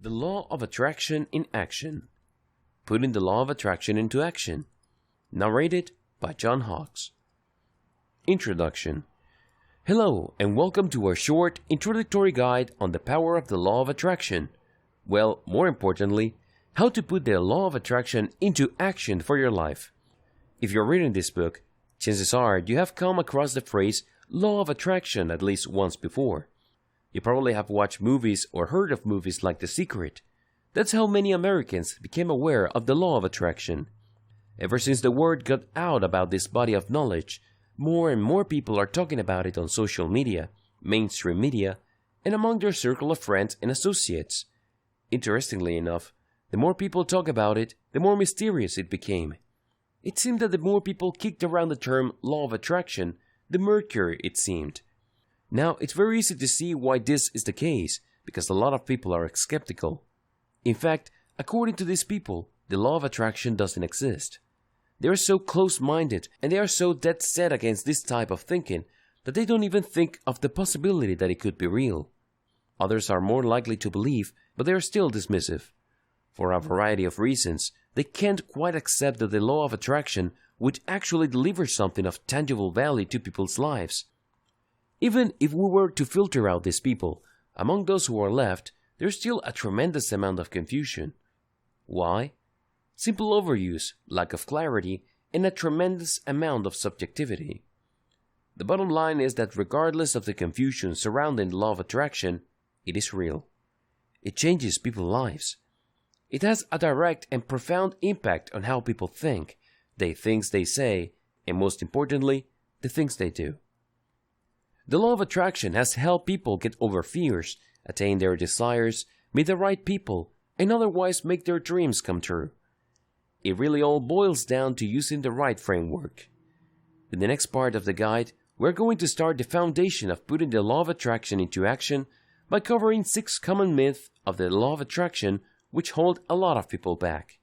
The law of attraction in action. Putting the law of attraction into action. Narrated by John Hawkes. Introduction. Hello, and welcome to our short introductory guide on the power of the law of attraction. Well, more importantly, how to put the law of attraction into action for your life. If you're reading this book, chances are you have come across the phrase law of attraction at least once before. You probably have watched movies or heard of movies like The Secret. That's how many Americans became aware of the law of attraction. Ever since the word got out about this body of knowledge, more and more people are talking about it on social media, mainstream media, and among their circle of friends and associates. Interestingly enough, the more people talk about it, the more mysterious it became. It seemed that the more people kicked around the term law of attraction, the murkier it seemed. Now, it's very easy to see why this is the case, because a lot of people are skeptical. In fact, according to these people, the law of attraction doesn't exist. They are so close-minded and they are so dead set against this type of thinking that they don't even think of the possibility that it could be real. Others are more likely to believe, but they are still dismissive. For a variety of reasons, they can't quite accept that the law of attraction would actually deliver something of tangible value to people's lives. Even if we were to filter out these people, among those who are left, there's still a tremendous amount of confusion. Why? Simple overuse, lack of clarity, and a tremendous amount of subjectivity. The bottom line is that regardless of the confusion surrounding the law of attraction, it is real. It changes people's lives. It has a direct and profound impact on how people think, the things they say, and most importantly, the things they do. The law of attraction has helped people get over fears, attain their desires, meet the right people, and otherwise make their dreams come true. It really all boils down to using the right framework. In the next part of the guide, we're going to start the foundation of putting the law of attraction into action by covering 6 common myths of the law of attraction which hold a lot of people back.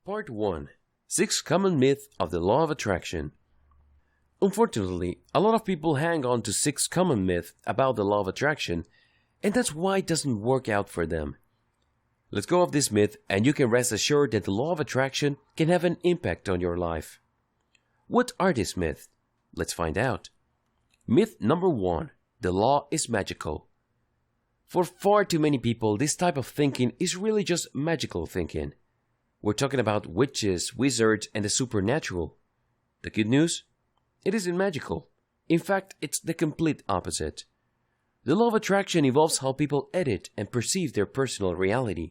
Part 1. 6 common myths of the law of attraction. Unfortunately, a lot of people hang on to 6 common myths about the law of attraction, and that's why it doesn't work out for them. Let's go off this myth, and you can rest assured that the law of attraction can have an impact on your life. What are these myths? Let's find out. Myth number 1. The law is magical. For far too many people, this type of thinking is really just magical thinking. We're talking about witches, wizards, and the supernatural. The good news? It isn't magical. In fact, it's the complete opposite. The law of attraction involves how people edit and perceive their personal reality.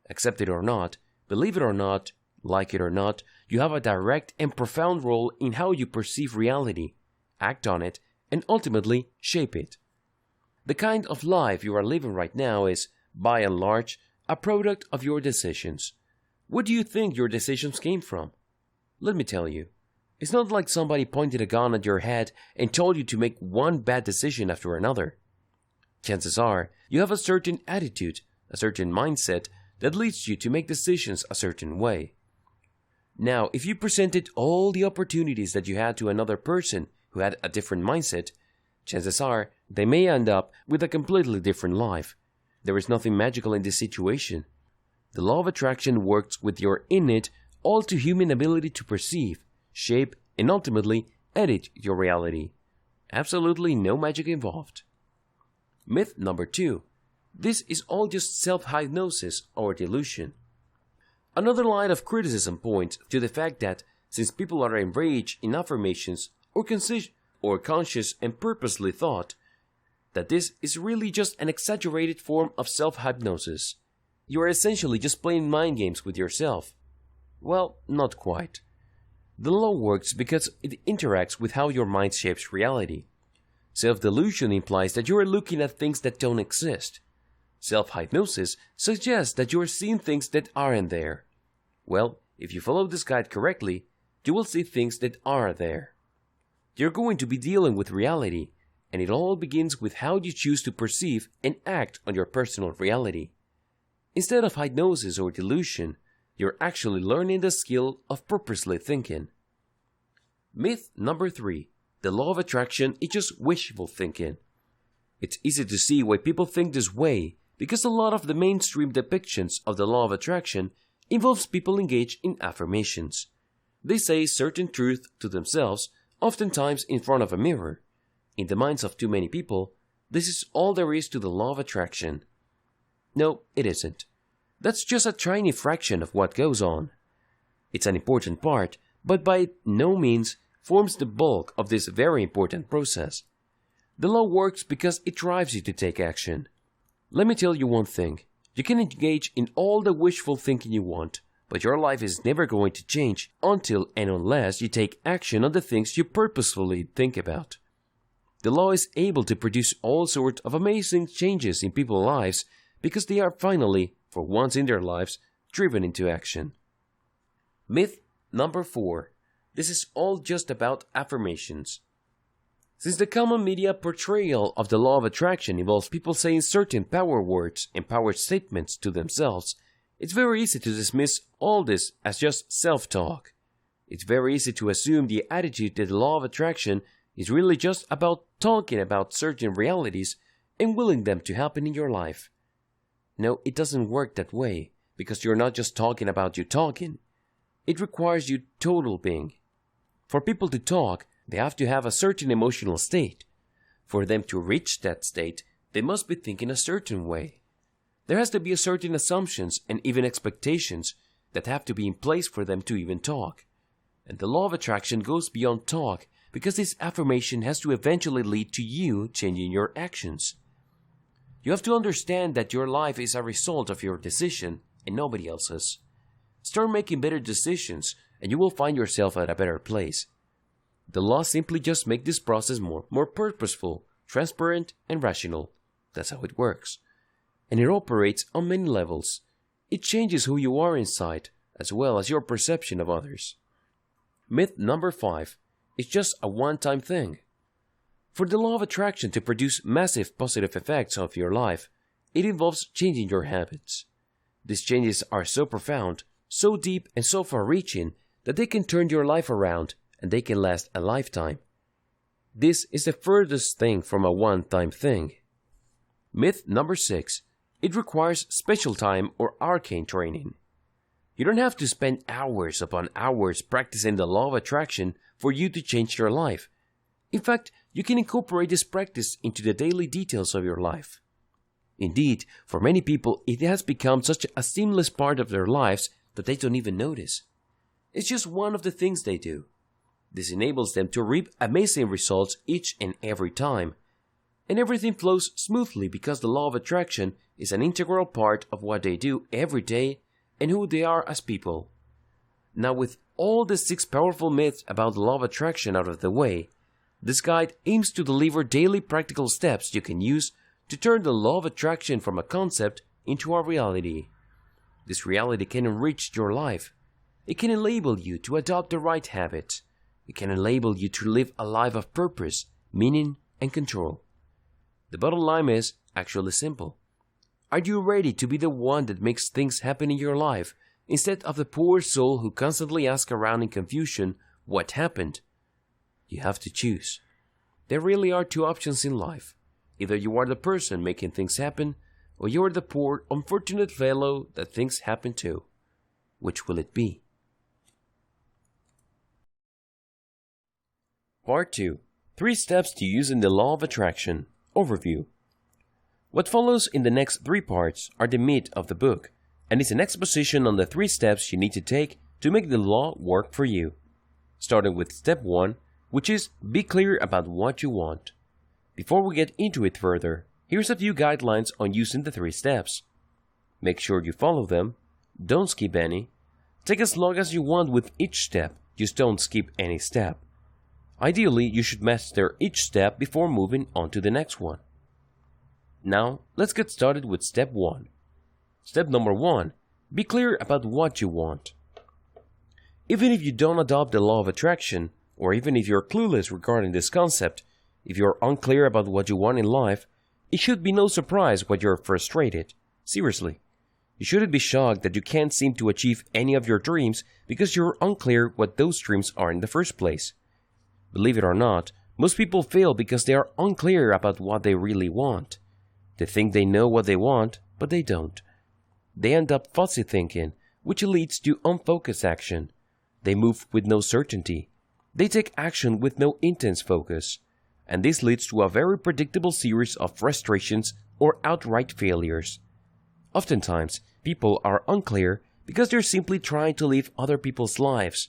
Accept it or not, believe it or not, like it or not, you have a direct and profound role in how you perceive reality, act on it, and ultimately shape it. The kind of life you are living right now is, by and large, a product of your decisions. Where do you think your decisions came from? Let me tell you. It's not like somebody pointed a gun at your head and told you to make one bad decision after another. Chances are you have a certain attitude, a certain mindset that leads you to make decisions a certain way. Now, if you presented all the opportunities that you had to another person who had a different mindset, chances are they may end up with a completely different life. There is nothing magical in this situation. The law of attraction works with your innate, all-too-human ability to perceive, shape, and ultimately edit your reality. Absolutely no magic involved. Myth number 2. This is all just self-hypnosis or delusion. Another line of criticism points to the fact that since people are enraged in affirmations or conscious and purposely thought, that this is really just an exaggerated form of self-hypnosis. You are essentially just playing mind games with yourself. Well, not quite. The law works because it interacts with how your mind shapes reality. Self-delusion implies that you are looking at things that don't exist. Self-hypnosis suggests that you are seeing things that aren't there. Well, if you follow this guide correctly, you will see things that are there. You're going to be dealing with reality, and it all begins with how you choose to perceive and act on your personal reality. Instead of hypnosis or delusion, you're actually learning the skill of purposely thinking. Myth number 3. The law of attraction is just wishful thinking. It's easy to see why people think this way, because a lot of the mainstream depictions of the law of attraction involves people engaged in affirmations. They say certain truth to themselves, oftentimes in front of a mirror. In the minds of too many people, this is all there is to the law of attraction. No, it isn't. That's just a tiny fraction of what goes on. It's an important part, but by no means forms the bulk of this very important process. The law works because it drives you to take action. Let me tell you one thing. You can engage in all the wishful thinking you want, but your life is never going to change until and unless you take action on the things you purposefully think about. The law is able to produce all sorts of amazing changes in people's lives because they are finally, for once in their lives, driven into action. Myth number 4. This is all just about affirmations. Since the common media portrayal of the law of attraction involves people saying certain power words and power statements to themselves, it's very easy to dismiss all this as just self-talk. It's very easy to assume the attitude that the law of attraction is really just about talking about certain realities and willing them to happen in your life. No, it doesn't work that way, because you're not just talking about you talking. It requires you total being. For people to talk, they have to have a certain emotional state. For them to reach that state, they must be thinking a certain way. There has to be a certain assumptions and even expectations that have to be in place for them to even talk. And the law of attraction goes beyond talk because this affirmation has to eventually lead to you changing your actions. You have to understand that your life is a result of your decision and nobody else's. Start making better decisions and you will find yourself at a better place. The law simply just makes this process more purposeful, transparent, and rational. That's how it works. And it operates on many levels. It changes who you are inside, as well as your perception of others. Myth number 5. It's just a one-time thing. For the law of attraction to produce massive positive effects of your life, it involves changing your habits. These changes are so profound, so deep, and so far-reaching that they can turn your life around and they can last a lifetime. This is the furthest thing from a one-time thing. Myth number 6. It requires special time or arcane training. You don't have to spend hours upon hours practicing the law of attraction for you to change your life. In fact, you can incorporate this practice into the daily details of your life. Indeed, for many people, it has become such a seamless part of their lives that they don't even notice. It's just one of the things they do. This enables them to reap amazing results each and every time. And everything flows smoothly because the law of attraction is an integral part of what they do every day and who they are as people. Now, with all the 6 powerful myths about the law of attraction out of the way, this guide aims to deliver daily practical steps you can use to turn the law of attraction from a concept into a reality. This reality can enrich your life. It can enable you to adopt the right habits. It can enable you to live a life of purpose, meaning, and control. The bottom line is actually simple. Are you ready to be the one that makes things happen in your life, instead of the poor soul who constantly asks around in confusion what happened? You have to choose. There really are 2 options in life. Either you are the person making things happen, or you are the poor, unfortunate fellow that things happen to. Which will it be? Part 2. 3 steps to using the law of attraction. Overview. What follows in the next 3 parts are the meat of the book, and is an exposition on the 3 steps you need to take to make the law work for you. Starting with step 1, which is be clear about what you want. Before we get into it further, here's a few guidelines on using the 3 steps. Make sure you follow them. Don't skip any. Take as long as you want with each step, just don't skip any step. Ideally, you should master each step before moving on to the next one. Now, let's get started with step 1. Step number 1. Be clear about what you want. Even if you don't adopt the law of attraction, or even if you're clueless regarding this concept, if you're unclear about what you want in life, it should be no surprise why you're frustrated. Seriously. You shouldn't be shocked that you can't seem to achieve any of your dreams because you're unclear what those dreams are in the first place. Believe it or not, Most people fail because they are unclear about what they really want. They think they know what they want, but they don't. They end up fuzzy thinking, which leads to unfocused action. They move with no certainty. They take action with no intense focus. And this leads to a very predictable series of frustrations or outright failures. Oftentimes, people are unclear because they're simply trying to live other people's lives.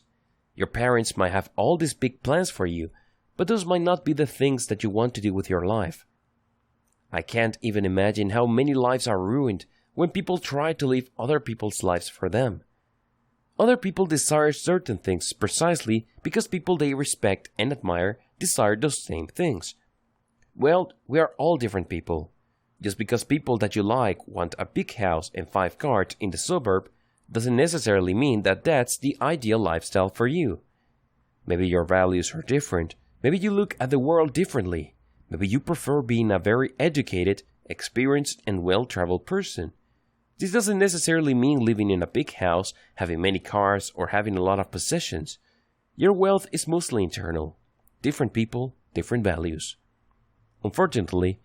Your parents might have all these big plans for you, but those might not be the things that you want to do with your life. I can't even imagine how many lives are ruined when people try to live other people's lives for them. Other people desire certain things precisely because people they respect and admire desire those same things. Well, we are all different people. Just because people that you like want a big house and 5 cars in the suburb doesn't necessarily mean that that's the ideal lifestyle for you. Maybe your values are different. Maybe you look at the world differently. Maybe you prefer being a very educated, experienced, and well-traveled person. This doesn't necessarily mean living in a big house, having many cars, or having a lot of possessions. Your wealth is mostly internal. Different people, different values. Unfortunately,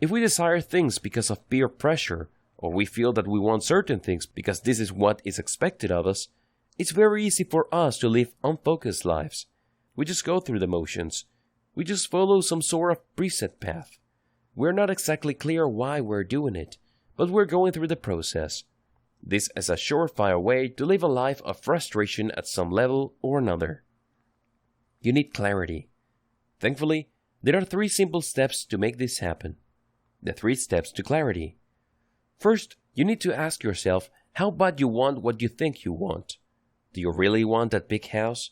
if we desire things because of peer pressure, or we feel that we want certain things because this is what is expected of us, it's very easy for us to live unfocused lives. We just go through the motions. We just follow some sort of preset path. We're not exactly clear why we're doing it, but we're going through the process. This is a surefire way to live a life of frustration at some level or another. You need clarity. Thankfully, there are 3 simple steps to make this happen. The 3 steps to clarity. First, you need to ask yourself how bad you want what you think you want. Do you really want that big house?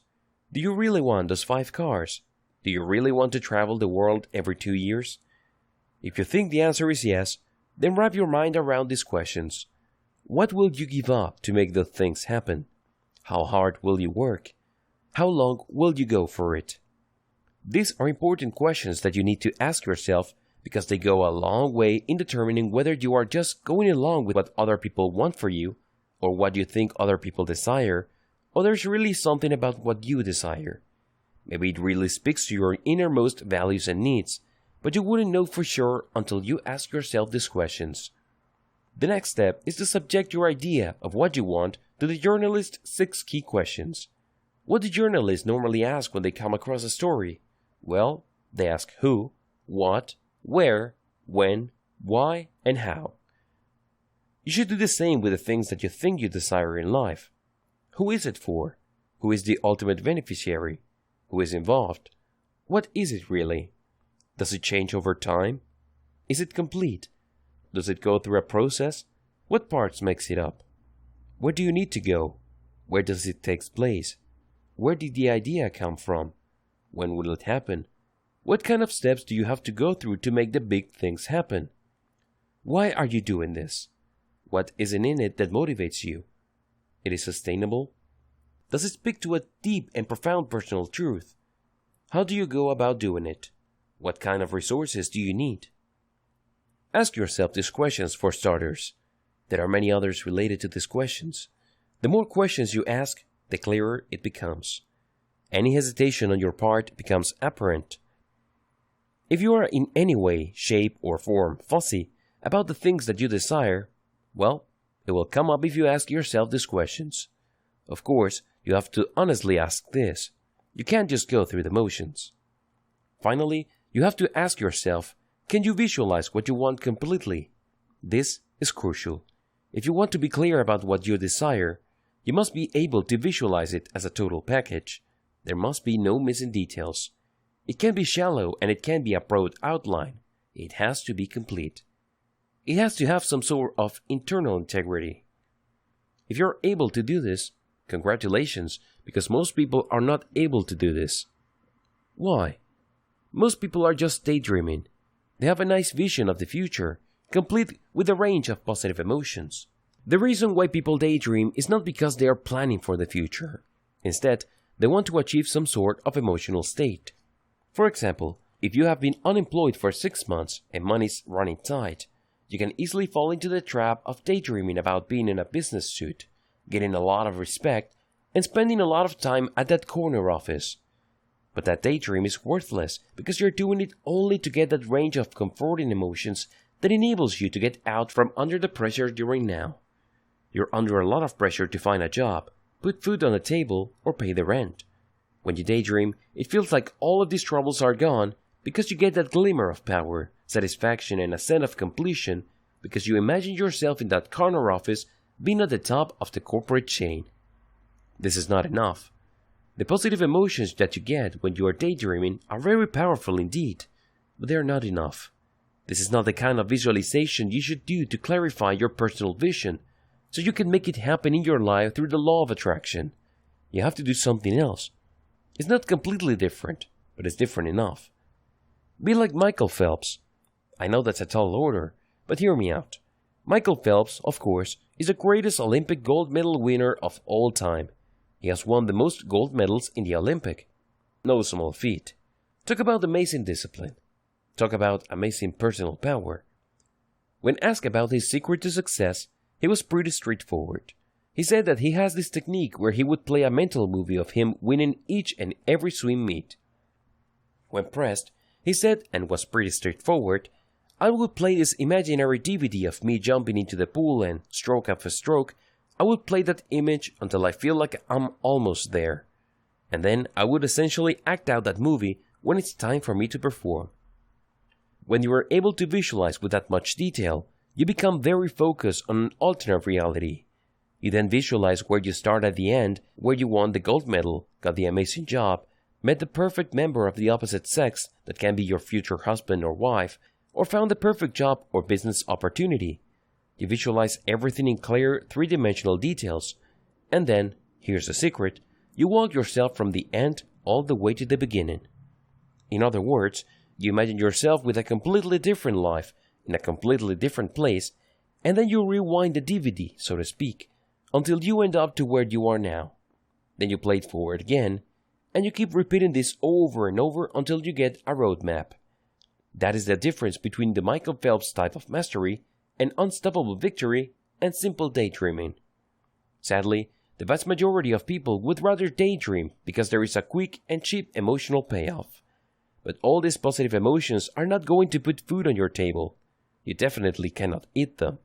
Do you really want those 5 cars? Do you really want to travel the world every 2 years? If you think the answer is yes, then wrap your mind around these questions. What will you give up to make those things happen? How hard will you work? How long will you go for it? These are important questions that you need to ask yourself because they go a long way in determining whether you are just going along with what other people want for you or what you think other people desire, or there's really something about what you desire. Maybe it really speaks to your innermost values and needs, but you wouldn't know for sure until you ask yourself these questions. The next step is to subject your idea of what you want to the journalist's 6 key questions. What do journalists normally ask when they come across a story? Well, they ask who, what, where, when, why, and how. You should do the same with the things that you think you desire in life. Who is it for? Who is the ultimate beneficiary? Who is involved? What is it really? Does it change over time? Is it complete? Does it go through a process? What parts makes it up? Where do you need to go? Where does it take place? Where did the idea come from? When will it happen? What kind of steps do you have to go through to make the big things happen? Why are you doing this? What isn't in it that motivates you? It is sustainable? Does it speak to a deep and profound personal truth? How do you go about doing it? What kind of resources do you need? Ask yourself these questions for starters. There are many others related to these questions. The more questions you ask, the clearer it becomes. Any hesitation on your part becomes apparent. If you are in any way, shape, or form fussy about the things that you desire, well, it will come up if you ask yourself these questions. Of course, you have to honestly ask this. You can't just go through the motions. Finally, you have to ask yourself, can you visualize what you want completely? This is crucial. If you want to be clear about what you desire, you must be able to visualize it as a total package. There must be no missing details. It can be shallow and it can be a broad outline. It has to be complete. It has to have some sort of internal integrity. If you're able to do this, congratulations, because most people are not able to do this. Why? Most people are just daydreaming. They have a nice vision of the future, complete with a range of positive emotions. The reason why people daydream is not because they are planning for the future. Instead, they want to achieve some sort of emotional state. For example, if you have been unemployed for 6 months and money's running tight, you can easily fall into the trap of daydreaming about being in a business suit, getting a lot of respect, and spending a lot of time at that corner office. But that daydream is worthless because you're doing it only to get that range of comforting emotions that enables you to get out from under the pressure you're in now. You're under a lot of pressure to find a job, put food on the table, or pay the rent. When you daydream, it feels like all of these troubles are gone because you get that glimmer of power, satisfaction, and a sense of completion because you imagine yourself in that corner office being at the top of the corporate chain. This is not enough. The positive emotions that you get when you are daydreaming are very powerful indeed, but they are not enough. This is not the kind of visualization you should do to clarify your personal vision, so you can make it happen in your life through the law of attraction. You have to do something else. It's not completely different, but it's different enough. Be like Michael Phelps. I know that's a tall order, but hear me out. Michael Phelps, of course, is the greatest Olympic gold medal winner of all time. He has won the most gold medals in the Olympic. No small feat. Talk about amazing discipline. Talk about amazing personal power. When asked about his secret to success, he was pretty straightforward. He said that he has this technique where he would play a mental movie of him winning each and every swim meet. When pressed, he said, and was pretty straightforward, I would play this imaginary DVD of me jumping into the pool and, stroke after stroke, I would play that image until I feel like I'm almost there. And then I would essentially act out that movie when it's time for me to perform. When you are able to visualize with that much detail, you become very focused on an alternate reality. You then visualize where you start at the end, where you won the gold medal, got the amazing job, met the perfect member of the opposite sex that can be your future husband or wife, or found the perfect job or business opportunity. You visualize everything in clear, three-dimensional details, and then, here's the secret, you walk yourself from the end all the way to the beginning. In other words, you imagine yourself with a completely different life, in a completely different place, and then you rewind the DVD, so to speak, until you end up to where you are now. Then you play it forward again, and you keep repeating this over and over until you get a roadmap. That is the difference between the Michael Phelps type of mastery and unstoppable victory and simple daydreaming. Sadly, the vast majority of people would rather daydream because there is a quick and cheap emotional payoff. But all these positive emotions are not going to put food on your table. You definitely cannot eat them.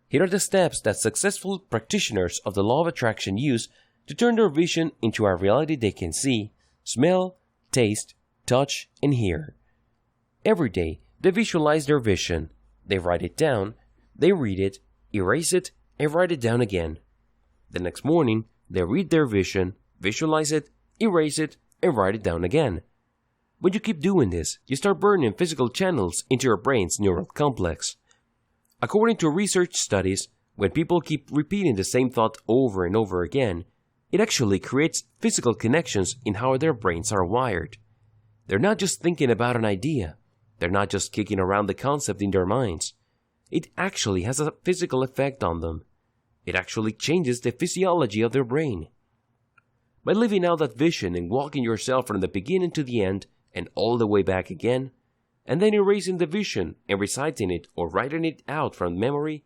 Here are the steps that successful practitioners of the law of attraction use to turn their vision into a reality they can see, smell, taste, touch, and hear. Every day, they visualize their vision. They write it down, they read it, erase it, and write it down again. The next morning, they read their vision, visualize it, erase it, and write it down again. When you keep doing this, you start burning physical channels into your brain's neural complex. According to research studies, when people keep repeating the same thought over and over again, it actually creates physical connections in how their brains are wired. They're not just thinking about an idea. They're not just kicking around the concept in their minds. It actually has a physical effect on them. It actually changes the physiology of their brain. By living out that vision and walking yourself from the beginning to the end and all the way back again, and then erasing the vision and reciting it or writing it out from memory,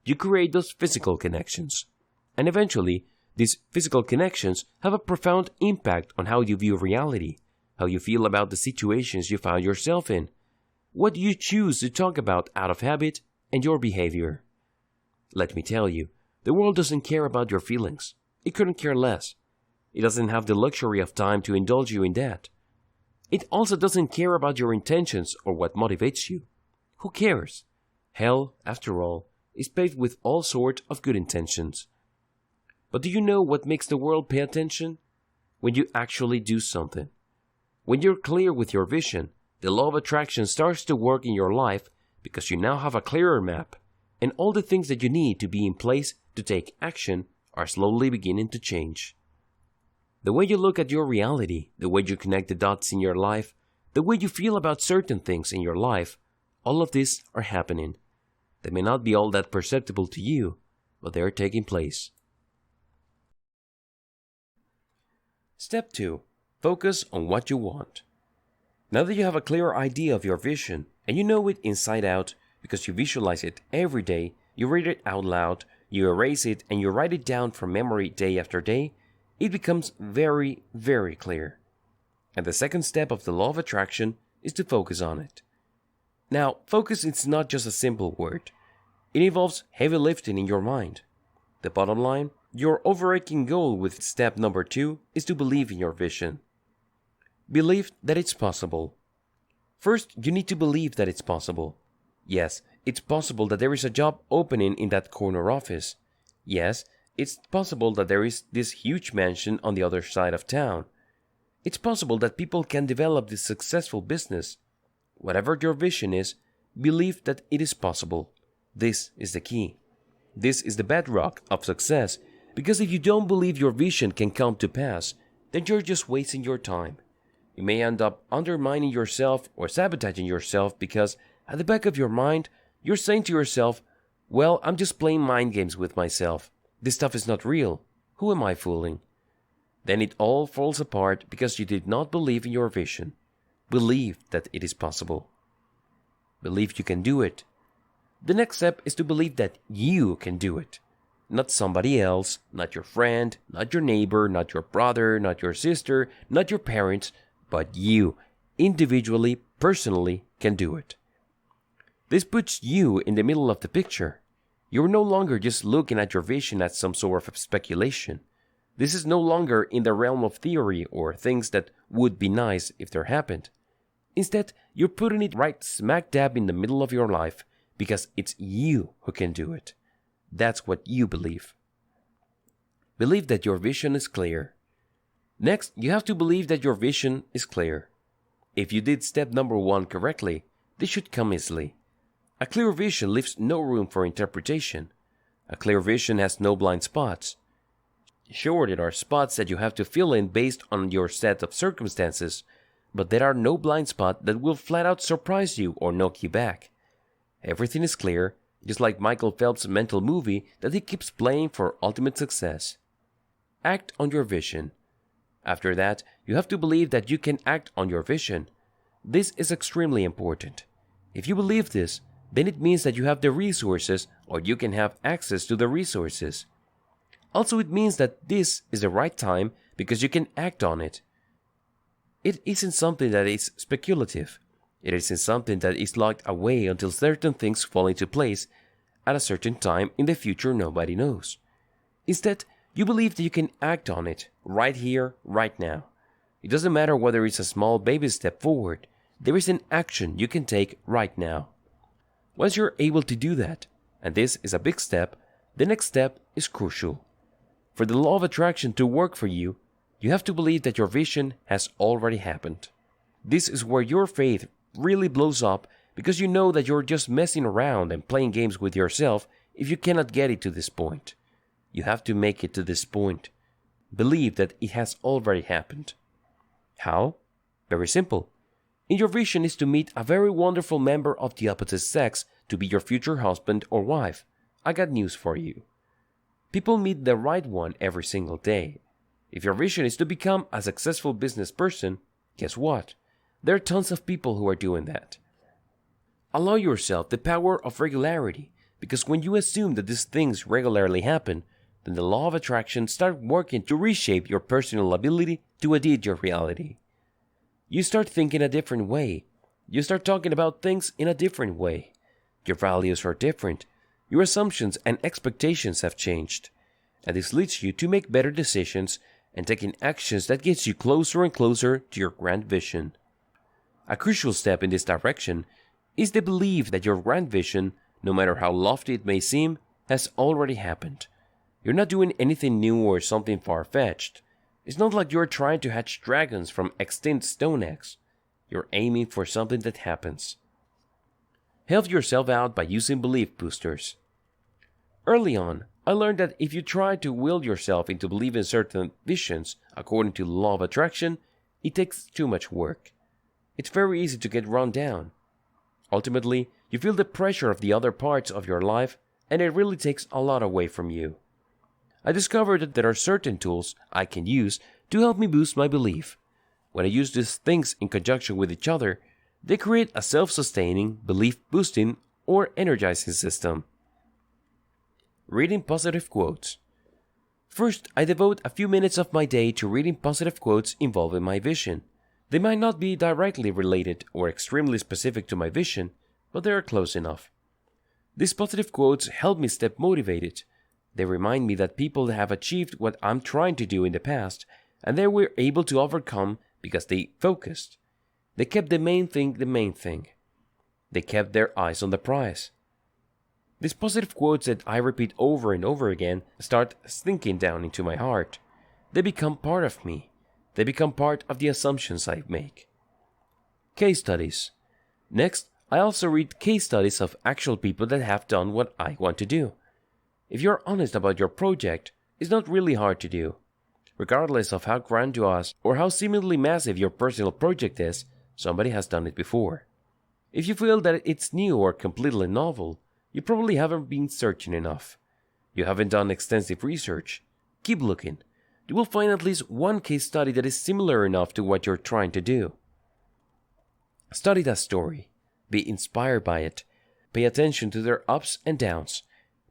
you create those physical connections. And eventually, these physical connections have a profound impact on how you view reality, how you feel about the situations you found yourself in, what you choose to talk about out of habit, and your behavior. Let me tell you, the world doesn't care about your feelings. It couldn't care less. It doesn't have the luxury of time to indulge you in that. It also doesn't care about your intentions or what motivates you. Who cares? Hell, after all, is paved with all sorts of good intentions. But do you know what makes the world pay attention? When you actually do something. When you're clear with your vision, the law of attraction starts to work in your life because you now have a clearer map, and all the things that you need to be in place to take action are slowly beginning to change. The way you look at your reality, the way you connect the dots in your life, the way you feel about certain things in your life, all of these are happening. They may not be all that perceptible to you, but they are taking place. Step 2. Focus on what you want. Now that you have a clear idea of your vision, and you know it inside out because you visualize it every day, you read it out loud, you erase it, and you write it down from memory day after day, it becomes very, very clear. And the second step of the law of attraction is to focus on it. Now, focus is not just a simple word. It involves heavy lifting in your mind. The bottom line, your overarching goal with step number 2 is to believe in your vision. Believe that it's possible. First, you need to believe that it's possible. Yes, it's possible that there is a job opening in that corner office. Yes, it's possible that there is this huge mansion on the other side of town. It's possible that people can develop this successful business. Whatever your vision is, believe that it is possible. This is the key. This is the bedrock of success, because if you don't believe your vision can come to pass, then you're just wasting your time. You may end up undermining yourself or sabotaging yourself because at the back of your mind, you're saying to yourself, well, I'm just playing mind games with myself. This stuff is not real. Who am I fooling? Then it all falls apart because you did not believe in your vision. Believe that it is possible. Believe you can do it. The next step is to believe that you can do it. Not somebody else, not your friend, not your neighbor, not your brother, not your sister, not your parents, but you, individually, personally, can do it. This puts you in the middle of the picture. You're no longer just looking at your vision as some sort of speculation. This is no longer in the realm of theory or things that would be nice if they happened. Instead, you're putting it right smack dab in the middle of your life because it's you who can do it. That's what you believe. Believe that your vision is clear. Next, you have to believe that your vision is clear. If you did step number 1 correctly, this should come easily. A clear vision leaves no room for interpretation. A clear vision has no blind spots. Sure, there are spots that you have to fill in based on your set of circumstances, but there are no blind spots that will flat out surprise you or knock you back. Everything is clear, just like Michael Phelps' mental movie that he keeps playing for ultimate success. Act on your vision. After that, you have to believe that you can act on your vision. This is extremely important. If you believe this, then it means that you have the resources or you can have access to the resources. Also, it means that this is the right time because you can act on it. It isn't something that is speculative. It isn't something that is locked away until certain things fall into place at a certain time in the future nobody knows. Instead, you believe that you can act on it right here, right now. It doesn't matter whether it's a small baby step forward. There is an action you can take right now. Once you're able to do that, and this is a big step, the next step is crucial. For the law of attraction to work for you, you have to believe that your vision has already happened. This is where your faith really blows up because you know that you're just messing around and playing games with yourself if you cannot get it to this point. You have to make it to this point. Believe that it has already happened. How? Very simple. In your vision is to meet a very wonderful member of the opposite sex to be your future husband or wife. I got news for you. People meet the right one every single day. If your vision is to become a successful business person, guess what? There are tons of people who are doing that. Allow yourself the power of regularity, because when you assume that these things regularly happen, then the law of attraction starts working to reshape your personal ability to edit your reality. You start thinking a different way. You start talking about things in a different way. Your values are different. Your assumptions and expectations have changed. And this leads you to make better decisions and taking actions that gets you closer and closer to your grand vision. A crucial step in this direction is the belief that your grand vision, no matter how lofty it may seem, has already happened. You're not doing anything new or something far-fetched. It's not like you're trying to hatch dragons from extinct stone eggs. You're aiming for something that happens. Help yourself out by using belief boosters. Early on, I learned that if you try to will yourself into believing certain visions according to the law of attraction, it takes too much work. It's very easy to get run down. Ultimately, you feel the pressure of the other parts of your life, and it really takes a lot away from you. I discovered that there are certain tools I can use to help me boost my belief. When I use these things in conjunction with each other, they create a self-sustaining, belief-boosting, or energizing system. Reading positive quotes. First, I devote a few minutes of my day to reading positive quotes involving my vision. They might not be directly related or extremely specific to my vision, but they are close enough. These positive quotes help me stay motivated. They remind me that people have achieved what I'm trying to do in the past, and they were able to overcome because they focused. They kept the main thing the main thing. They kept their eyes on the prize. These positive quotes that I repeat over and over again start sinking down into my heart. They become part of me. They become part of the assumptions I make. Case studies. Next, I also read case studies of actual people that have done what I want to do. If you're honest about your project, it's not really hard to do. Regardless of how grandiose or how seemingly massive your personal project is, somebody has done it before. If you feel that it's new or completely novel, you probably haven't been searching enough. You haven't done extensive research. Keep looking. You will find at least one case study that is similar enough to what you're trying to do. Study that story. Be inspired by it. Pay attention to their ups and downs.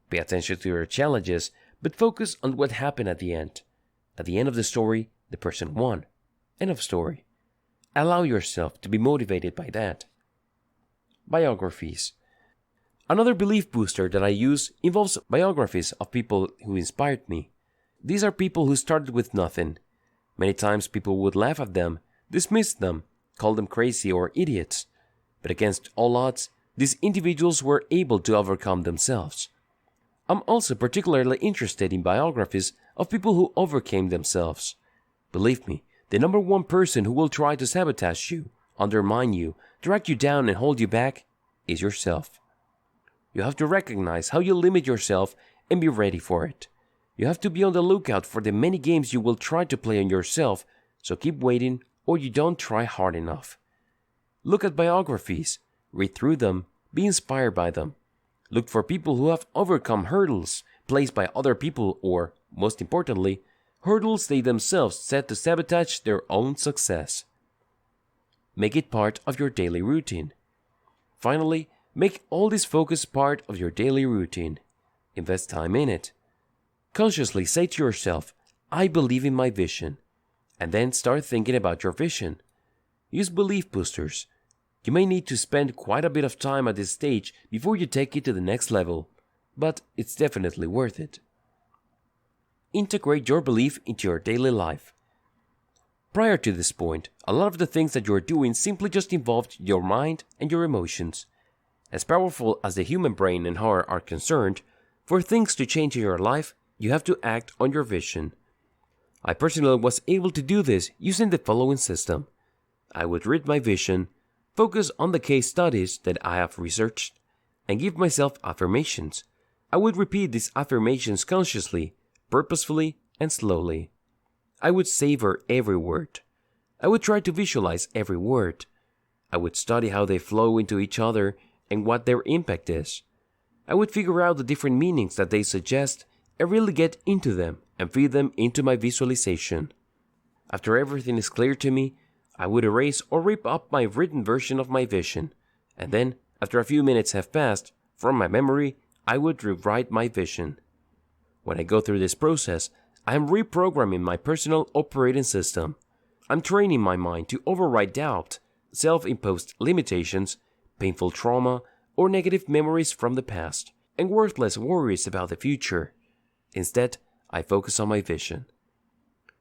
Pay attention to their challenges, but focus on what happened at the end. At the end of the story, the person won. End of story. Allow yourself to be motivated by that. Biographies. Another belief booster that I use involves biographies of people who inspired me. These are people who started with nothing. Many times people would laugh at them, dismiss them, call them crazy or idiots. But against all odds, these individuals were able to overcome themselves. I'm also particularly interested in biographies of people who overcame themselves. Believe me, the number one person who will try to sabotage you, undermine you, drag you down and hold you back is yourself. You have to recognize how you limit yourself and be ready for it. You have to be on the lookout for the many games you will try to play on yourself, so keep waiting or you don't try hard enough. Look at biographies, read through them, be inspired by them. Look for people who have overcome hurdles placed by other people or, most importantly, hurdles they themselves set to sabotage their own success. Make it part of your daily routine. Finally, make all this focus part of your daily routine. Invest time in it. Consciously say to yourself, I believe in my vision. And then start thinking about your vision. Use belief boosters. You may need to spend quite a bit of time at this stage before you take it to the next level, but it's definitely worth it. Integrate your belief into your daily life. Prior to this point, a lot of the things that you're doing simply just involved your mind and your emotions. As powerful as the human brain and heart are concerned, for things to change in your life, you have to act on your vision. I personally was able to do this using the following system. I would read my vision, focus on the case studies that I have researched, and give myself affirmations. I would repeat these affirmations consciously, purposefully, and slowly. I would savor every word. I would try to visualize every word. I would study how they flow into each other and what their impact is. I would figure out the different meanings that they suggest and really get into them and feed them into my visualization. After everything is clear to me, I would erase or rip up my written version of my vision, and then, after a few minutes have passed, from my memory, I would rewrite my vision. When I go through this process, I am reprogramming my personal operating system. I'm training my mind to override doubt, self-imposed limitations, painful trauma, or negative memories from the past, and worthless worries about the future. Instead, I focus on my vision.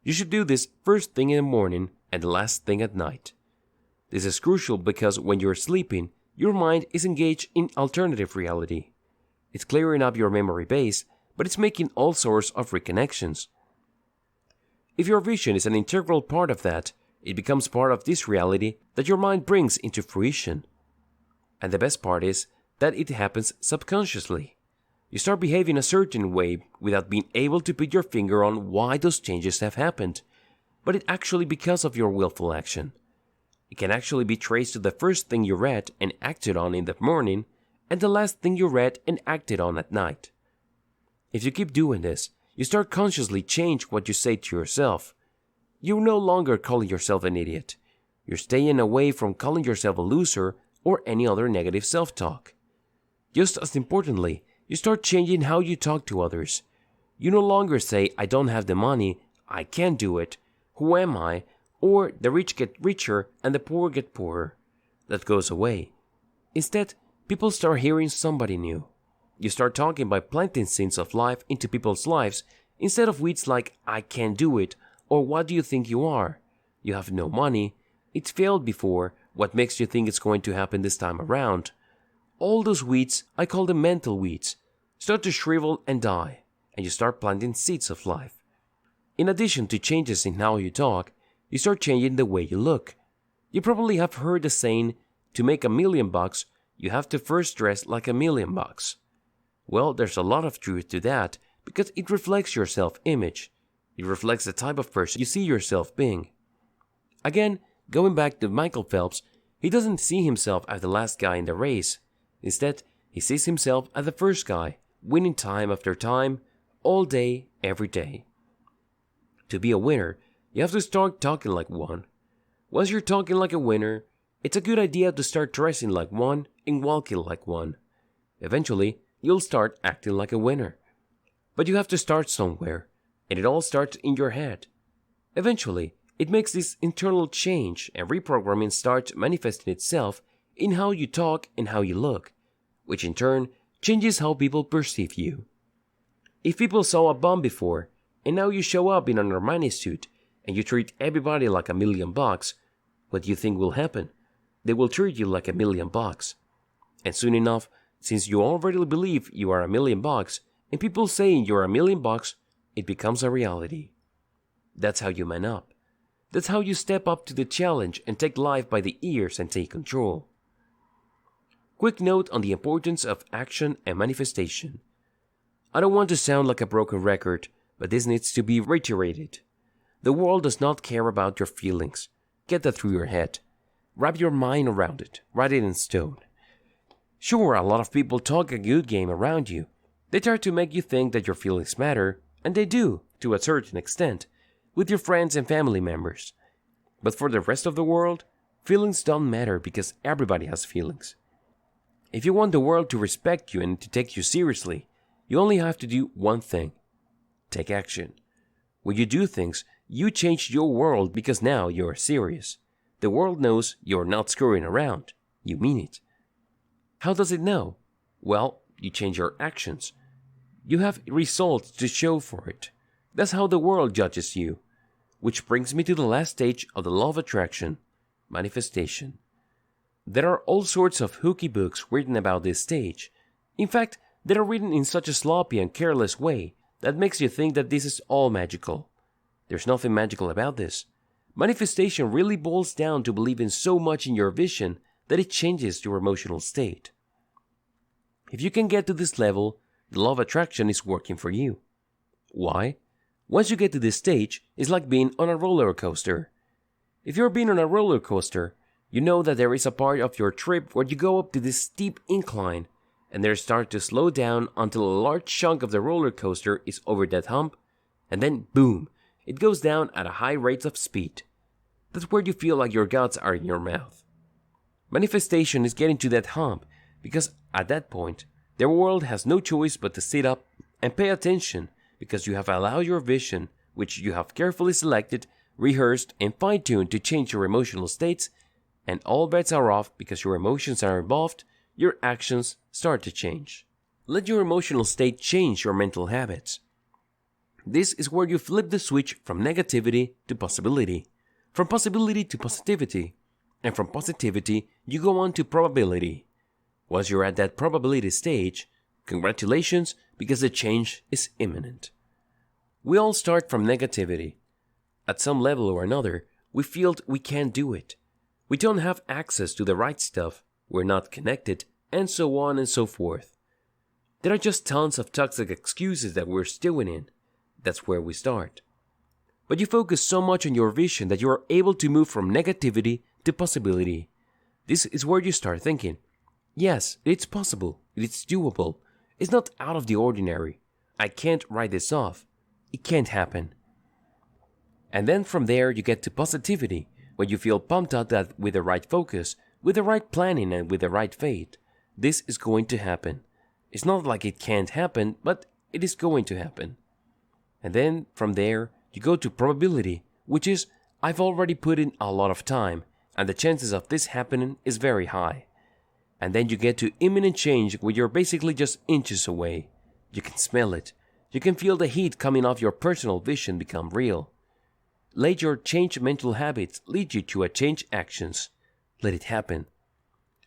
You should do this first thing in the morning and the last thing at night. This is crucial because when you're sleeping, your mind is engaged in alternative reality. It's clearing up your memory base, but it's making all sorts of reconnections. If your vision is an integral part of that, it becomes part of this reality that your mind brings into fruition. And the best part is that it happens subconsciously. You start behaving a certain way without being able to put your finger on why those changes have happened, but it's actually because of your willful action. It can actually be traced to the first thing you read and acted on in the morning, and the last thing you read and acted on at night. If you keep doing this, you start consciously change what you say to yourself. You're no longer calling yourself an idiot. You're staying away from calling yourself a loser or any other negative self-talk. Just as importantly, you start changing how you talk to others. You no longer say, I don't have the money, I can't do it, who am I, or the rich get richer and the poor get poorer. That goes away. Instead, people start hearing somebody new. You start talking by planting seeds of life into people's lives instead of weeds like "I can't do it" or "What do you think you are? You have no money. It failed before. What makes you think it's going to happen this time around?" All those weeds, I call them mental weeds, start to shrivel and die, and you start planting seeds of life. In addition to changes in how you talk, you start changing the way you look. You probably have heard the saying, to make $1,000,000, you have to first dress like $1,000,000. Well, there's a lot of truth to that because it reflects your self-image. It reflects the type of person you see yourself being. Again, going back to Michael Phelps, he doesn't see himself as the last guy in the race. Instead, he sees himself as the first guy, winning time after time, all day, every day. To be a winner, you have to start talking like one. Once you're talking like a winner, it's a good idea to start dressing like one and walking like one. Eventually, you'll start acting like a winner. But you have to start somewhere, and it all starts in your head. Eventually, it makes this internal change and reprogramming starts manifesting itself in how you talk and how you look, which in turn changes how people perceive you. If people saw a bomb before, and now you show up in an Armani suit, and you treat everybody like $1,000,000, what do you think will happen? They will treat you like $1,000,000. And soon enough, since you already believe you are $1,000,000, and people saying you're $1,000,000, it becomes a reality. That's how you man up. That's how you step up to the challenge and take life by the ears and take control. Quick note on the importance of action and manifestation. I don't want to sound like a broken record, but this needs to be reiterated. The world does not care about your feelings. Get that through your head. Wrap your mind around it. Write it in stone. Sure, a lot of people talk a good game around you. They try to make you think that your feelings matter, and they do, to a certain extent, with your friends and family members. But for the rest of the world, feelings don't matter because everybody has feelings. If you want the world to respect you and to take you seriously, you only have to do one thing. Take action. When you do things, you change your world because now you're serious. The world knows you're not screwing around. You mean it. How does it know? Well, you change your actions. You have results to show for it. That's how the world judges you. Which brings me to the last stage of the law of attraction, manifestation. There are all sorts of hooky books written about this stage. In fact, they are written in such a sloppy and careless way that makes you think that this is all magical. There's nothing magical about this. Manifestation really boils down to believing so much in your vision that it changes your emotional state. If you can get to this level, the law of attraction is working for you. Why? Once you get to this stage, it's like being on a roller coaster. If you're being on a roller coaster, you know that there is a part of your trip where you go up to this steep incline and then start to slow down until a large chunk of the roller coaster is over that hump, and then boom, it goes down at a high rate of speed. That's where you feel like your guts are in your mouth. Manifestation is getting to that hump because at that point, the world has no choice but to sit up and pay attention because you have allowed your vision, which you have carefully selected, rehearsed, and fine-tuned to change your emotional states, and all bets are off because your emotions are involved, your actions start to change. Let your emotional state change your mental habits. This is where you flip the switch from negativity to possibility, from possibility to positivity, and from positivity you go on to probability. Once you're at that probability stage, congratulations, because the change is imminent. We all start from negativity. At some level or another, we feel we can't do it. We don't have access to the right stuff, we're not connected, and so on and so forth. There are just tons of toxic excuses that we're stewing in. That's where we start. But you focus so much on your vision that you are able to move from negativity to possibility. This is where you start thinking, yes, it's possible, it's doable, it's not out of the ordinary. I can't write this off. It can't happen. And then from there you get to positivity, where you feel pumped out that with the right focus, with the right planning and with the right faith, this is going to happen. It's not like it can't happen, but it is going to happen. And then from there you go to probability, which is I've already put in a lot of time, and the chances of this happening is very high. And then you get to imminent change where you're basically just inches away. You can smell it. You can feel the heat coming off your personal vision become real. Let your changed mental habits lead you to a change actions. Let it happen.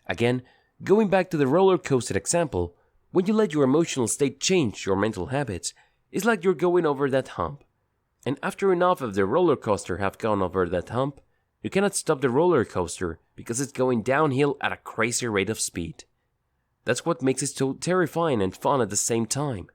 Again, going back to the roller coaster example, when you let your emotional state change your mental habits, it's like you're going over that hump. And after enough of the roller coaster have gone over that hump, you cannot stop the roller coaster because it's going downhill at a crazy rate of speed. That's what makes it so terrifying and fun at the same time.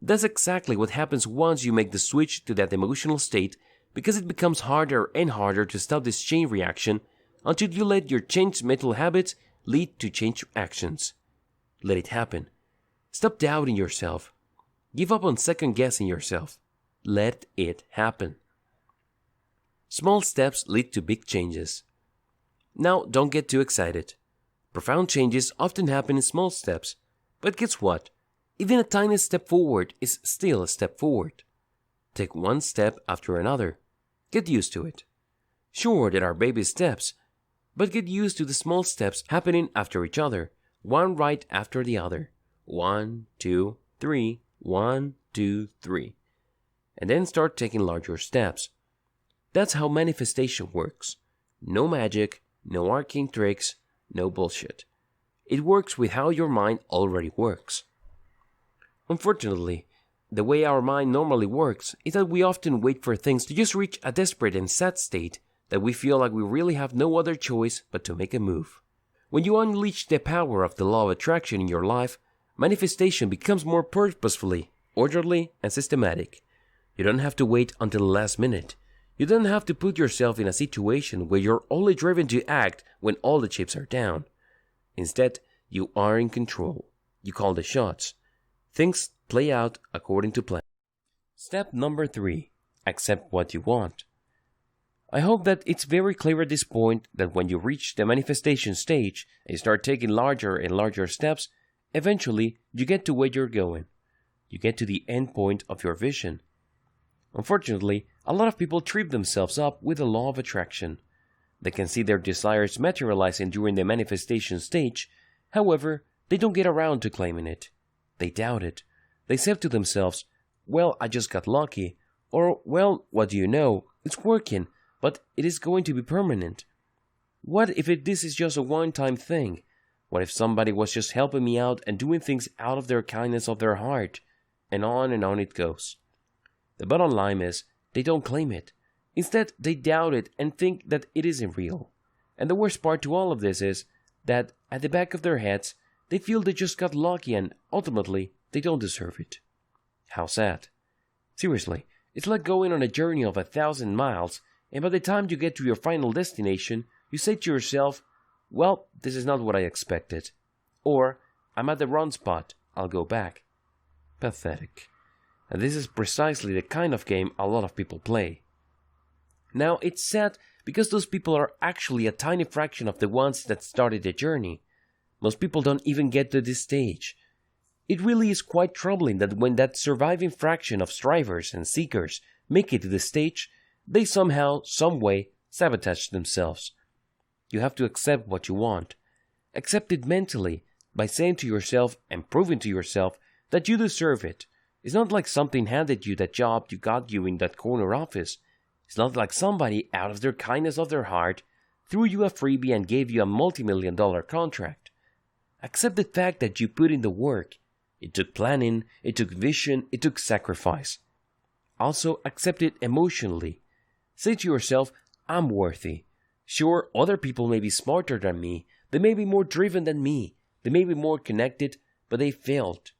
That's exactly what happens once you make the switch to that emotional state, because it becomes harder and harder to stop this chain reaction until you let your changed mental habits lead to change actions. Let it happen. Stop doubting yourself. Give up on second guessing yourself. Let it happen. Small steps lead to big changes. Now, don't get too excited. Profound changes often happen in small steps, but guess what? Even a tiny step forward is still a step forward. Take one step after another. Get used to it. Sure, there are baby steps, but get used to the small steps happening after each other, one right after the other. 1, 2, 3, 1, 2, 3. And then start taking larger steps. That's how manifestation works. No magic, no arcane tricks, no bullshit. It works with how your mind already works. Unfortunately, the way our mind normally works is that we often wait for things to just reach a desperate and sad state that we feel like we really have no other choice but to make a move. When you unleash the power of the law of attraction in your life, manifestation becomes more purposefully, orderly, and systematic. You don't have to wait until the last minute. You don't have to put yourself in a situation where you're only driven to act when all the chips are down. Instead, you are in control. You call the shots. Things play out according to plan. Step number 3. Accept what you want. I hope that it's very clear at this point that when you reach the manifestation stage and you start taking larger and larger steps, eventually you get to where you're going. You get to the end point of your vision. Unfortunately, a lot of people trip themselves up with the law of attraction. They can see their desires materializing during the manifestation stage, however, they don't get around to claiming it. They doubt it. They say to themselves, well, I just got lucky, or, well, what do you know, it's working, but it is going to be permanent. What if this is just a one-time thing? What if somebody was just helping me out and doing things out of their kindness of their heart? And on it goes. The bottom line is, they don't claim it. Instead, they doubt it and think that it isn't real. And the worst part to all of this is that at the back of their heads, they feel they just got lucky and ultimately, they don't deserve it. How sad. Seriously, it's like going on a journey of 1,000 miles, and by the time you get to your final destination, you say to yourself, well, this is not what I expected. Or, I'm at the wrong spot, I'll go back. Pathetic. And this is precisely the kind of game a lot of people play. Now, it's sad because those people are actually a tiny fraction of the ones that started the journey. Most people don't even get to this stage. It really is quite troubling that when that surviving fraction of strivers and seekers make it to this stage, they somehow, some way, sabotage themselves. You have to accept what you want. Accept it mentally by saying to yourself and proving to yourself that you deserve it. It's not like something handed you that job you got you in that corner office. It's not like somebody, out of their kindness of their heart, threw you a freebie and gave you a multi-million-dollar contract. Accept the fact that you put in the work. It took planning, it took vision, it took sacrifice. Also, accept it emotionally. Say to yourself, I'm worthy. Sure, other people may be smarter than me, they may be more driven than me, they may be more connected, but they failed.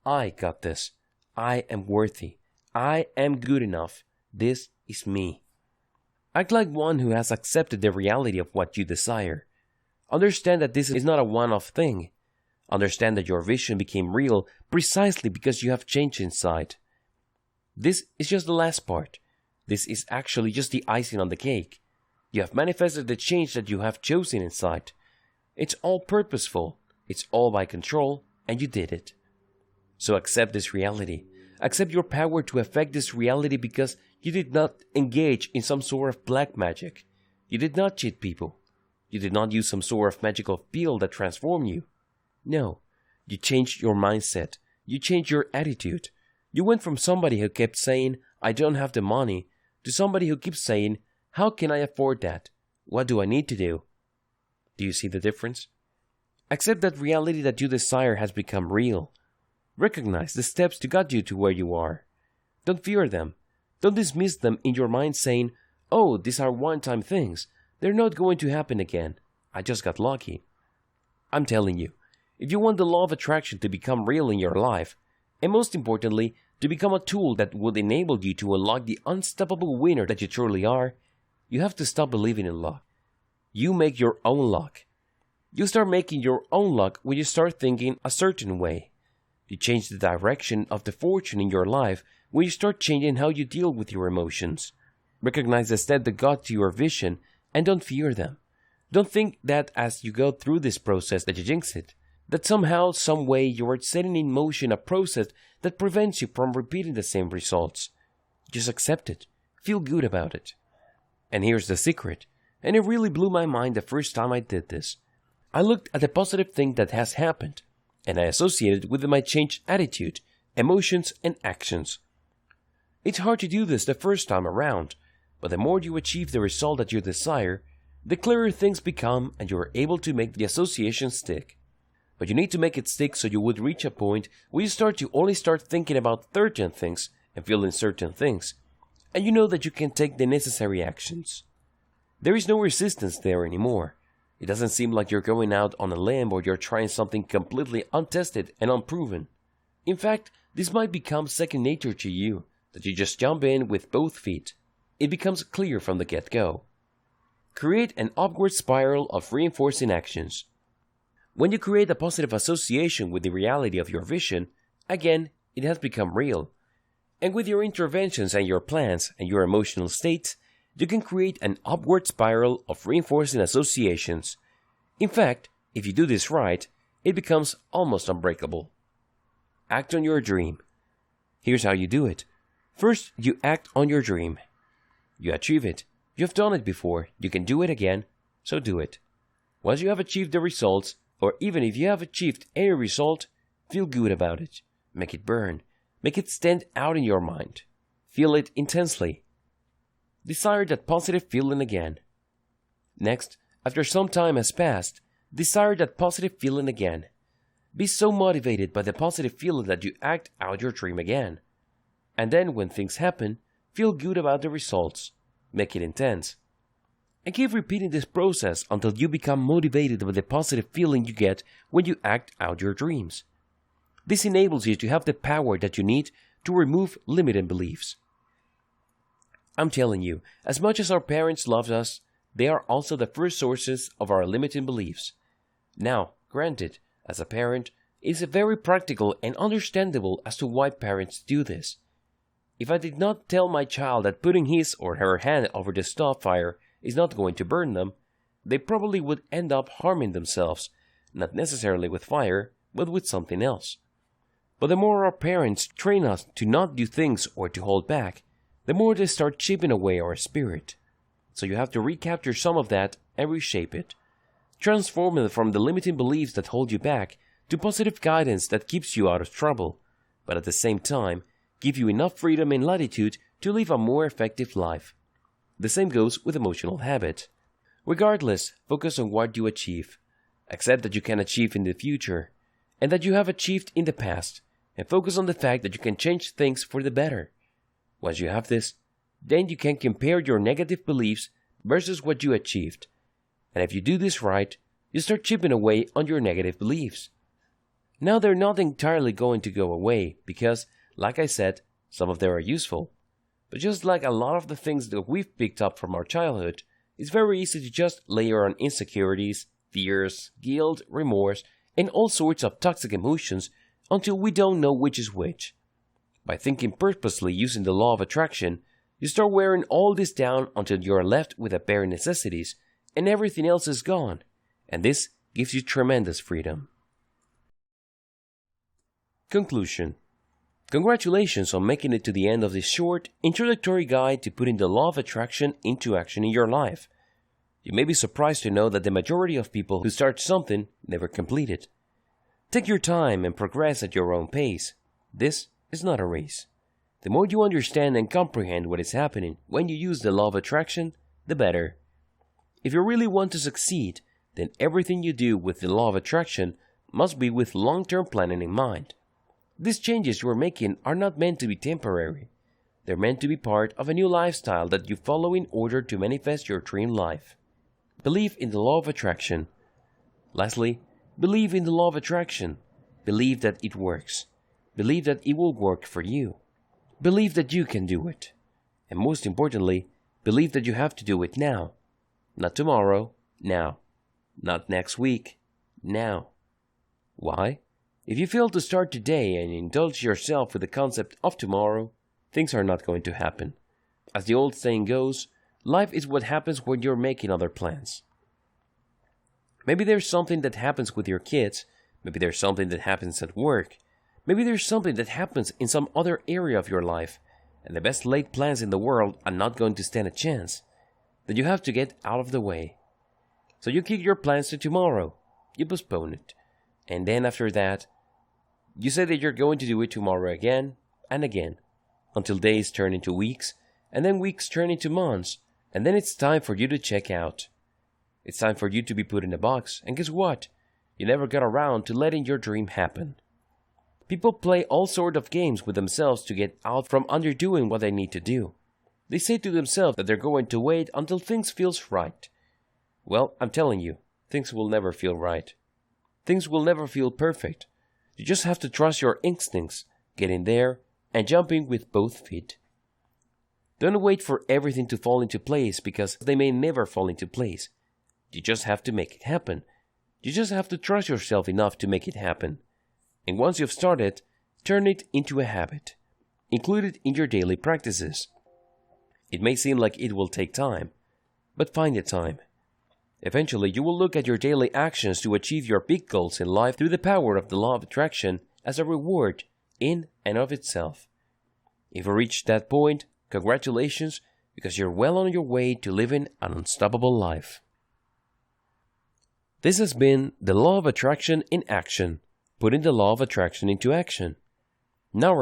I got this. I am worthy. I am good enough. This is me. Act like one who has accepted the reality of what you desire. Understand that this is not a one-off thing. Understand that your vision became real precisely because you have changed inside. This is just the last part. This is actually just the icing on the cake. You have manifested the change that you have chosen inside. It's all purposeful. It's all by control, and you did it. So accept this reality. Accept your power to affect this reality because You did not engage in some sort of black magic. You did not cheat people. You did not use some sort of magical pill that transformed you. No, you changed your mindset. You changed your attitude. You went from somebody who kept saying, I don't have the money, to somebody who keeps saying, how can I afford that? What do I need to do? Do you see the difference? Accept that reality that you desire has become real. Recognize the steps to get you to where you are. Don't fear them. Don't dismiss them in your mind saying, oh, these are one-time things. They're not going to happen again. I just got lucky. I'm telling you, if you want the law of attraction to become real in your life, and most importantly, to become a tool that would enable you to unlock the unstoppable winner that you truly are, you have to stop believing in luck. You make your own luck. You start making your own luck when you start thinking a certain way. You change the direction of the fortune in your life when you start changing how you deal with your emotions. Recognize the step that got to your vision and don't fear them. Don't think that as you go through this process that you jinx it, that somehow, some way you are setting in motion a process that prevents you from repeating the same results. Just accept it. Feel good about it. And here's the secret, and it really blew my mind the first time I did this. I looked at the positive thing that has happened, and I associated it with my changed attitude, emotions, and actions. It's hard to do this the first time around, but the more you achieve the result that you desire, the clearer things become and you are able to make the association stick. But you need to make it stick so you would reach a point where you start to only start thinking about certain things and feeling certain things, and you know that you can take the necessary actions. There is no resistance there anymore. It doesn't seem like you're going out on a limb or you're trying something completely untested and unproven. In fact, this might become second nature to you, that you just jump in with both feet. It becomes clear from the get-go. Create an upward spiral of reinforcing actions. When you create a positive association with the reality of your vision, again, it has become real. And with your interventions and your plans and your emotional states, you can create an upward spiral of reinforcing associations. In fact, if you do this right, it becomes almost unbreakable. Act on your dream. Here's how you do it. First, you act on your dream. You achieve it. You've done it before. You can do it again, so do it. Once you have achieved the results, or even if you have achieved any result, feel good about it. Make it burn. Make it stand out in your mind. Feel it intensely. Desire that positive feeling again. Next, after some time has passed, desire that positive feeling again. Be so motivated by the positive feeling that you act out your dream again. And then when things happen, feel good about the results. Make it intense. And keep repeating this process until you become motivated by the positive feeling you get when you act out your dreams. This enables you to have the power that you need to remove limiting beliefs. I'm telling you, as much as our parents loved us, they are also the first sources of our limiting beliefs. Now, granted, as a parent, it is very practical and understandable as to why parents do this. If I did not tell my child that putting his or her hand over the stove fire is not going to burn them, they probably would end up harming themselves, not necessarily with fire, but with something else. But the more our parents train us to not do things or to hold back, the more they start chipping away our spirit. So you have to recapture some of that and reshape it. Transform it from the limiting beliefs that hold you back to positive guidance that keeps you out of trouble, but at the same time, give you enough freedom and latitude to live a more effective life. The same goes with emotional habit. Regardless, focus on what you achieve. Accept that you can achieve in the future, and that you have achieved in the past, and focus on the fact that you can change things for the better. Once you have this, then you can compare your negative beliefs versus what you achieved. And if you do this right, you start chipping away on your negative beliefs. Now they're not entirely going to go away because, like I said, some of them are useful. But just like a lot of the things that we've picked up from our childhood, it's very easy to just layer on insecurities, fears, guilt, remorse, and all sorts of toxic emotions until we don't know which is which. By thinking purposely using the law of attraction, you start wearing all this down until you are left with the bare necessities and everything else is gone, and this gives you tremendous freedom. Conclusion. Congratulations on making it to the end of this short, introductory guide to putting the law of attraction into action in your life. You may be surprised to know that the majority of people who start something never complete it. Take your time and progress at your own pace. This is not a race. The more you understand and comprehend what is happening when you use the law of attraction, the better. If you really want to succeed, then everything you do with the law of attraction must be with long-term planning in mind. These changes you are making are not meant to be temporary. They're meant to be part of a new lifestyle that you follow in order to manifest your dream life. Believe in the law of attraction. Lastly, believe in the law of attraction. Believe that it works. Believe that it will work for you. Believe that you can do it. And most importantly, believe that you have to do it now. Not tomorrow, now. Not next week, now. Why? If you fail to start today and indulge yourself with the concept of tomorrow, things are not going to happen. As the old saying goes, life is what happens when you're making other plans. Maybe there's something that happens with your kids, maybe there's something that happens at work, maybe there's something that happens in some other area of your life, and the best laid plans in the world are not going to stand a chance. Then you have to get out of the way. So you kick your plans to tomorrow, you postpone it, and then after that, you say that you're going to do it tomorrow again and again, until days turn into weeks, and then weeks turn into months, and then it's time for you to check out. It's time for you to be put in a box, and guess what? You never got around to letting your dream happen. People play all sorts of games with themselves to get out from underdoing what they need to do. They say to themselves that they're going to wait until things feels right. Well, I'm telling you, things will never feel right. Things will never feel perfect. You just have to trust your instincts, get in there, and jump in with both feet. Don't wait for everything to fall into place because they may never fall into place. You just have to make it happen. You just have to trust yourself enough to make it happen. And once you've started, turn it into a habit. Include it in your daily practices. It may seem like it will take time, but find the time. Eventually, you will look at your daily actions to achieve your big goals in life through the power of the law of attraction as a reward in and of itself. If you reach that point, congratulations, because you're well on your way to living an unstoppable life. This has been the law of attraction in action, putting the law of attraction into action. Now